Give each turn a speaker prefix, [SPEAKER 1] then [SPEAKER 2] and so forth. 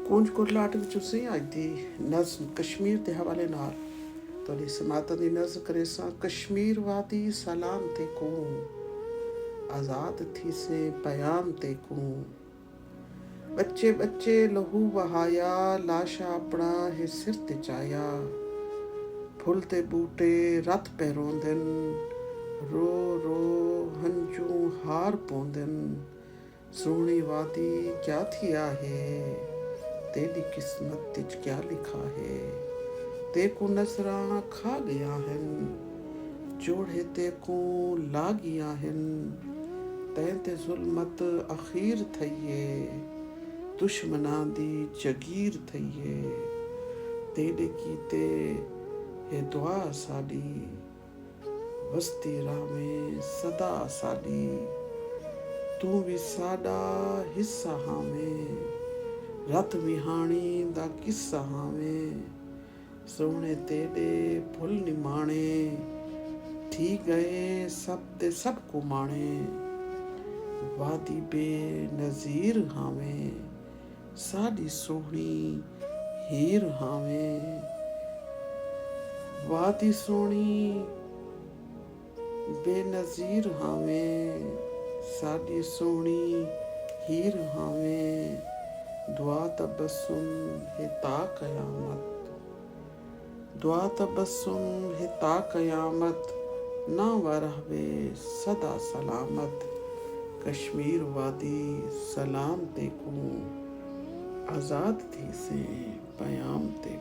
[SPEAKER 1] ਕੂੰਜ ਕੁਰਲਾਟ ਵਿੱਚ ਉਸੇ ਅੱਜ ਦੀ ਨਜ਼ਮ ਕਸ਼ਮੀਰ ਦੇ ਹਵਾਲੇ ਨਾਲ ਤੁਹਾਡੀ ਸਮਾਤਨ ਦੀ ਨਜ਼ਰ ਕਰੇ ਸਾਂ। कश्मीर वादी सलाम ते को आज़ाद थी से पयाम ते को बच्चे बच्चे लहू बहाया लाशा अपना है सिर ते चाया फुल ते बूटे रत पे रोंदन रो रो हंजू हार पोंदन सोहनी वादी क्या थिया है तेरी किस्मत तिच क्या लिखा है ते को नजरां खा गया है जोड़े ते को ला गया है तैं ते जुल्मत अखीर थईए दुश्मना दी जगीर थईए तेरे कीते हे दुआ साडी वस्ती राह में सदा साडी तू भी साडा हिस्सा हावें रत विहाणी दा किस्सा हावें सोहणे तेरे फुल निमाणे थी गए सब ते सब को माणे वादी बेनज़ीर हावें साडी सोहणी हीर हावें वादी सोहणी बेनज़ीर हावें साडी सोहणी हीर हावें दुआ तबस्सुम है ता कयामत दुआ तबस्सुम है ता कयामत ना वरहवे सदा सलामत कश्मीर वादी सलाम ते को आज़ाद थी से पयाम ते